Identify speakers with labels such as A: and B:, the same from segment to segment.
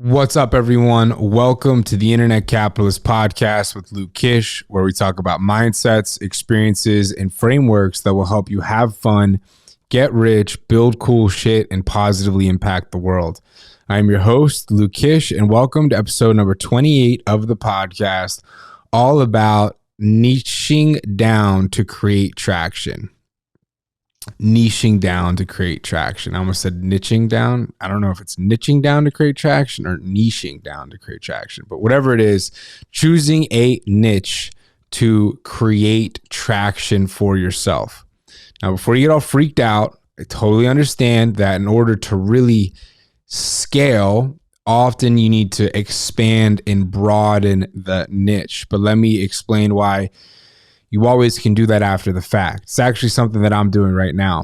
A: What's up, everyone? Welcome to the Internet Capitalist Podcast with Luke Kish, where we talk about mindsets, experiences, and frameworks that will help you have fun, get rich, build cool shit, and positively impact the world. I'm your host, Luke Kish, and welcome to episode number 28 of the podcast, all about niching down to create traction. Niching down to create traction. I almost said niching down. I don't know if it's niching down to create traction or niching down to create traction, but whatever it is, choosing a niche to create traction for yourself. Now, before you get all freaked out, I totally understand that in order to really scale, often you need to expand and broaden the niche. But let me explain why you always can do that after the fact. It's actually something that I'm doing right now.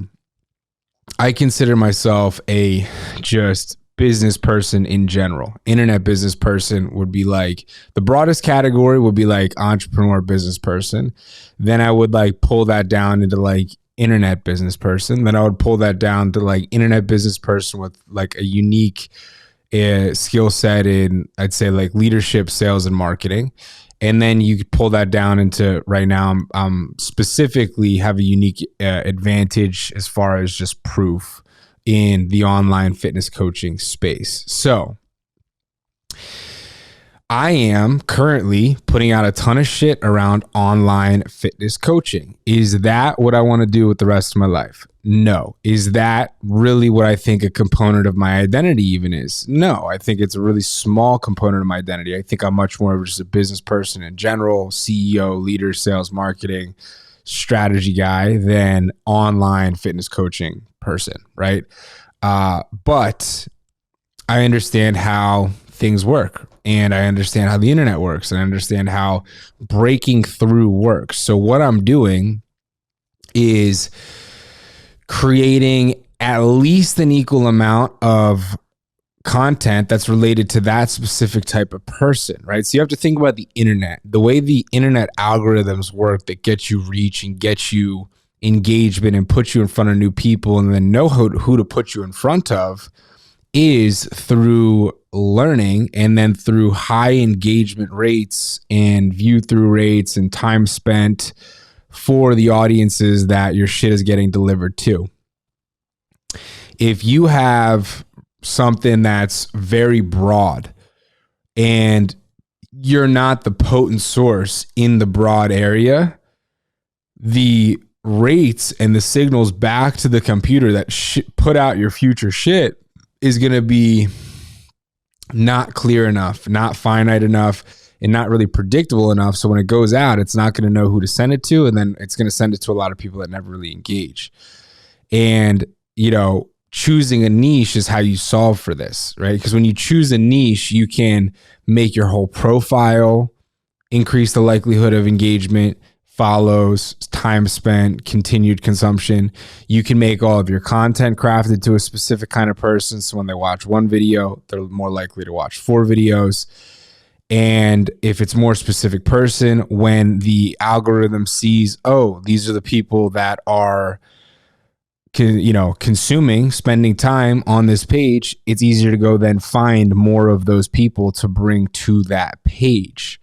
A: I consider myself a just business person in general. Internet business person would be like, the broadest category would be like entrepreneur business person. Then I would like pull that down into like internet business person. Then I would pull that down to like internet business person with like a unique skill set in, I'd say, like leadership, sales, and marketing. And then you could pull that down into right now, I'm specifically have a unique advantage as far as just proof in the online fitness coaching space. So I am currently putting out a ton of shit around online fitness coaching. Is that what I want to do with the rest of my life? No. Is that really what I think a component of my identity even is? No. I think it's a really small component of my identity. I think I'm much more of just a business person in general, CEO, leader, sales, marketing, strategy guy than online fitness coaching person, right? But I understand how things work. And I understand how the internet works, and I understand how breaking through works. So what I'm doing is creating at least an equal amount of content that's related to that specific type of person, right? So you have to think about the internet, the way the internet algorithms work that get you reach and get you engagement and put you in front of new people and then know who to put you in front of is through learning and then through high engagement rates and view through rates and time spent for the audiences that your shit is getting delivered to. If you have something that's very broad and you're not the potent source in the broad area, the rates and the signals back to the computer that put out your future shit is going to be not clear enough, not finite enough, and not really predictable enough. So when it goes out, it's not going to know who to send it to. And then it's going to send it to a lot of people that never really engage. And, you know, choosing a niche is how you solve for this, right? Because when you choose a niche, you can make your whole profile, increase the likelihood of engagement, follows, time spent, continued consumption. You can make all of your content crafted to a specific kind of person. So when they watch one video, they're more likely to watch 4 videos. And if it's more specific person, when the algorithm sees, oh, these are the people that are, consuming, spending time on this page, it's easier to go then find more of those people to bring to that page.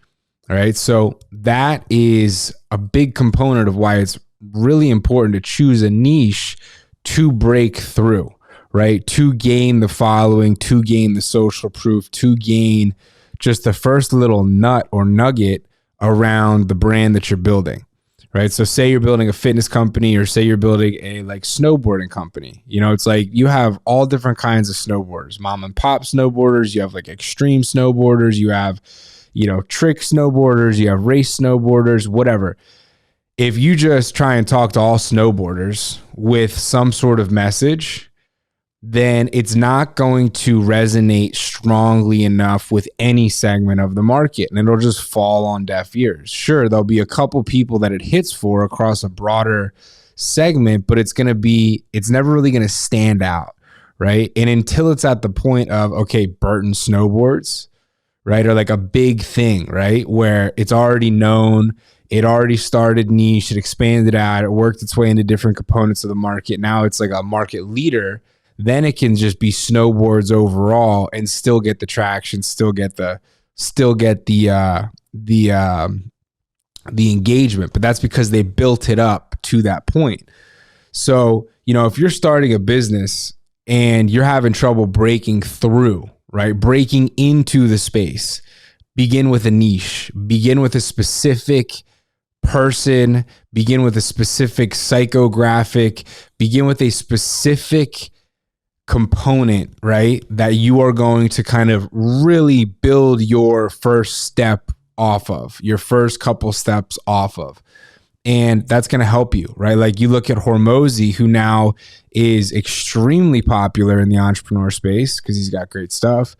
A: All right. So that is a big component of why it's really important to choose a niche to break through, right? To gain the following, to gain the social proof, to gain just the first little nut or nugget around the brand that you're building, right? So say you're building a fitness company or say you're building a like snowboarding company. You know, it's like you have all different kinds of snowboarders, mom and pop snowboarders. You have like extreme snowboarders. You have trick snowboarders, you have race snowboarders, whatever. If you just try and talk to all snowboarders with some sort of message, then it's not going to resonate strongly enough with any segment of the market, and it'll just fall on deaf ears. Sure, there'll be a couple people that it hits for across a broader segment, but it's never really going to stand out, right? And until it's at the point of, okay, Burton snowboards, right? Or like a big thing, right? Where it's already known, it already started niche, it expanded out, it worked its way into different components of the market. Now it's like a market leader. then it can just be snowboards overall and still get the traction, still get the engagement. But that's because they built it up to that point. So, if you're starting a business and you're having trouble breaking through, right? Breaking into the space, begin with a niche, begin with a specific person, begin with a specific psychographic, begin with a specific component, right? That you are going to kind of really build your first step off of, your first couple steps off of. And that's going to help you, right? Like you look at Hormozy, who now is extremely popular in the entrepreneur space because he's got great stuff.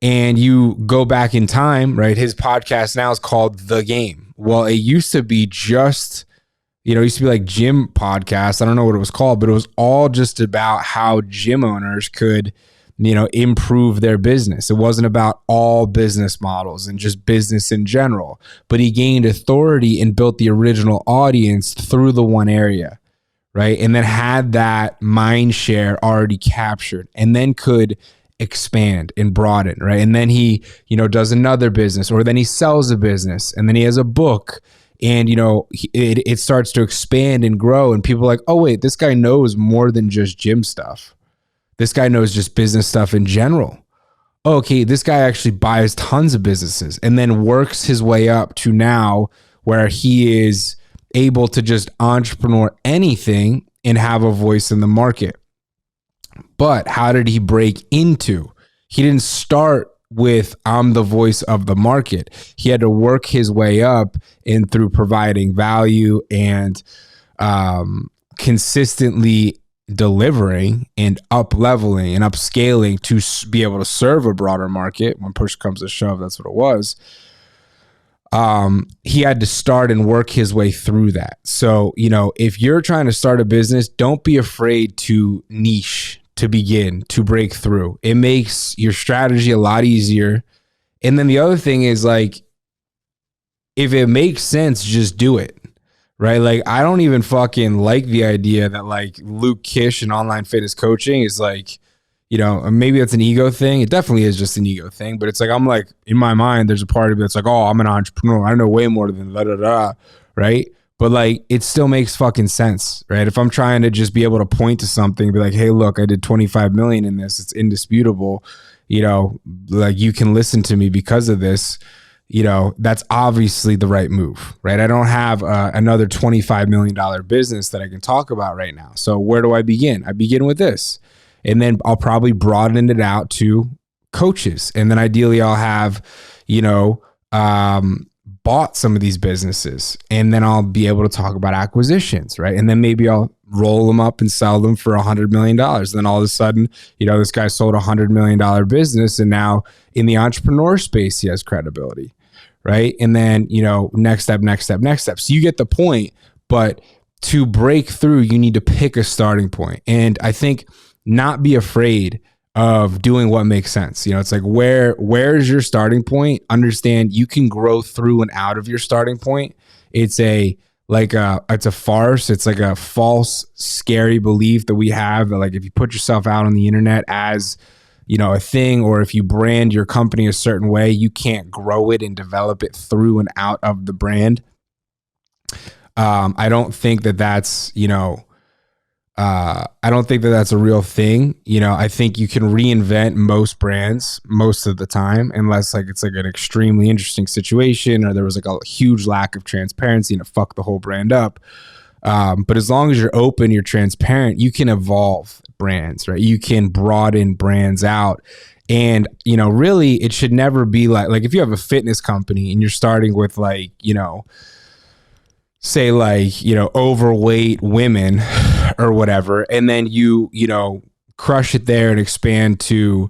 A: And you go back in time, right? His podcast now is called The Game. Well, it used to be just, it used to be like gym podcast. I don't know what it was called, but it was all just about how gym owners could, improve their business. It wasn't about all business models and just business in general, but he gained authority and built the original audience through the one area, right? And then had that mind share already captured and then could expand and broaden, right? And then he, does another business, or then he sells a business, and then he has a book, and, it starts to expand and grow, and people are like, oh wait, this guy knows more than just gym stuff. This guy knows just business stuff in general. Okay, this guy actually buys tons of businesses and then works his way up to now where he is able to just entrepreneur anything and have a voice in the market. But how did he break into? He didn't start with I'm the voice of the market. He had to work his way up and through providing value and consistently delivering and up leveling and upscaling to be able to serve a broader market. When push comes to shove, that's what it was. He had to start and work his way through that. So, if you're trying to start a business, don't be afraid to niche, to begin, to break through. It makes your strategy a lot easier. And then the other thing is, like, if it makes sense, just do it. Right? Like, I don't even fucking like the idea that like Luke Kish and online fitness coaching is like, maybe it's an ego thing. It definitely is just an ego thing, but it's like, I'm like, in my mind, there's a part of it that's like, oh, I'm an entrepreneur. I know way more than da da da. Right? But like, it still makes fucking sense, right? If I'm trying to just be able to point to something, be like, hey, look, I did 25 million in this. It's indisputable. Like, you can listen to me because of this. That's obviously the right move, right? I don't have another $25 million business that I can talk about right now. So where do I begin? I begin with this, and then I'll probably broaden it out to coaches. And then ideally I'll have, bought some of these businesses, and then I'll be able to talk about acquisitions, right? And then maybe I'll roll them up and sell them for $100 million. Then all of a sudden, this guy sold $100 million business, and now in the entrepreneur space, he has credibility, right? And then, next step. So you get the point, but to break through, you need to pick a starting point. And I think not be afraid of doing what makes sense. It's like, where's your starting point? Understand you can grow through and out of your starting point. It's a farce. It's like a false, scary belief that we have that, like, if you put yourself out on the internet as, a thing, or if you brand your company a certain way, you can't grow it and develop it through and out of the brand. I don't think that that's, I don't think that that's a real thing. I think you can reinvent most brands most of the time, unless like it's like an extremely interesting situation or there was like a huge lack of transparency and it fucked the whole brand up. But as long as you're open, you're transparent, you can evolve brands, right? You can broaden brands out. And, really it should never be like if you have a fitness company and you're starting with like, say like, overweight women or whatever, and then you crush it there and expand to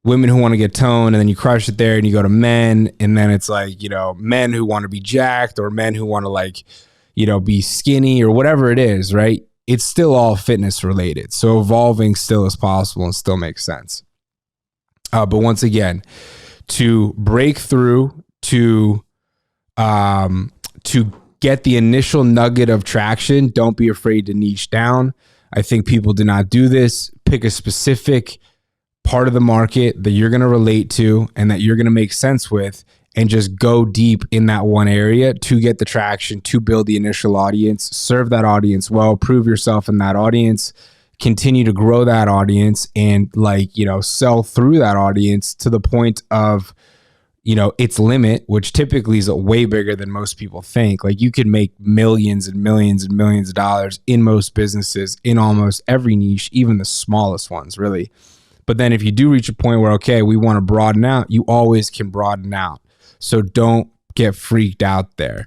A: women who want to get toned, and then you crush it there and you go to men, and then it's like, men who want to be jacked or men who want to like, be skinny or whatever it is, right? It's still all fitness related. So evolving still is possible and still makes sense. But once again, to break through, to get the initial nugget of traction, don't be afraid to niche down. I think people do not do this. Pick a specific part of the market that you're going to relate to and that you're going to make sense with, and just go deep in that one area to get the traction, to build the initial audience, serve that audience well, prove yourself in that audience, continue to grow that audience, and sell through that audience to the point of, its limit, which typically is way bigger than most people think. Like, you could make millions and millions and millions of dollars in most businesses, in almost every niche, even the smallest ones, really. But then if you do reach a point where, okay, we want to broaden out, you always can broaden out. So don't get freaked out there.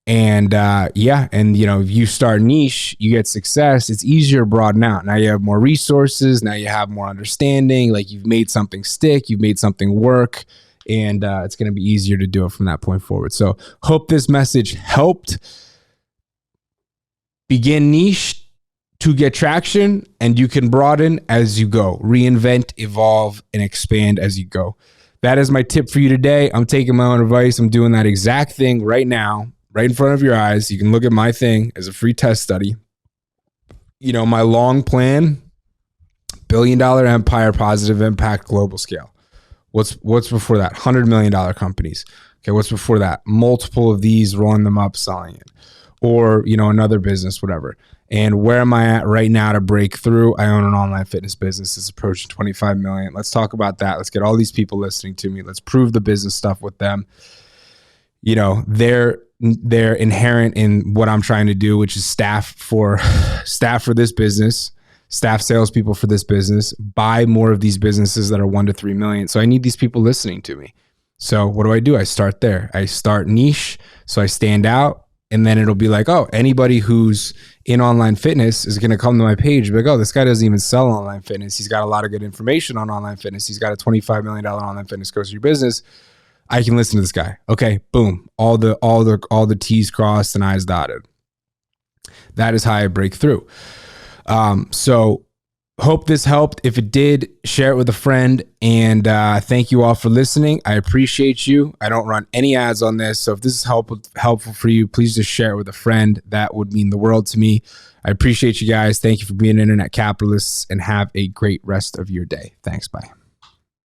A: If you start niche, you get success, it's easier to broaden out. Now you have more resources. Now you have more understanding. Like, you've made something stick, you've made something work, and it's going to be easier to do it from that point forward. So hope this message helped. Begin niche to get traction, and you can broaden as you go. Reinvent, evolve, and expand as you go. That is my tip for you today. I'm taking my own advice. I'm doing that exact thing right now, right in front of your eyes. You can look at my thing as a free test study. My long plan, $1 billion empire, positive impact, global scale. What's before that? $100 million companies. Okay, what's before that? Multiple of these, rolling them up, selling it. Or, another business, whatever. And where am I at right now to break through? I own an online fitness business. It's approaching 25 million. Let's talk about that. Let's get all these people listening to me. Let's prove the business stuff with them. They're inherent in what I'm trying to do, which is staff for this business, staff salespeople for this business, buy more of these businesses that are 1 to 3 million. So I need these people listening to me. So what do? I start there. I start niche. So I stand out. And then it'll be like, oh, anybody who's in online fitness is going to come to my page. Be like, oh, this guy doesn't even sell online fitness. He's got a lot of good information on online fitness. He's got a $25 million online fitness coach for your business. I can listen to this guy. Okay, boom. All the T's crossed and I's dotted. That is how I break through. So hope this helped. If it did, share it with a friend. And thank you all for listening. I appreciate you. I don't run any ads on this. So if this is helpful for you, please just share it with a friend. That would mean the world to me. I appreciate you guys. Thank you for being internet capitalists, and have a great rest of your day. Thanks. Bye.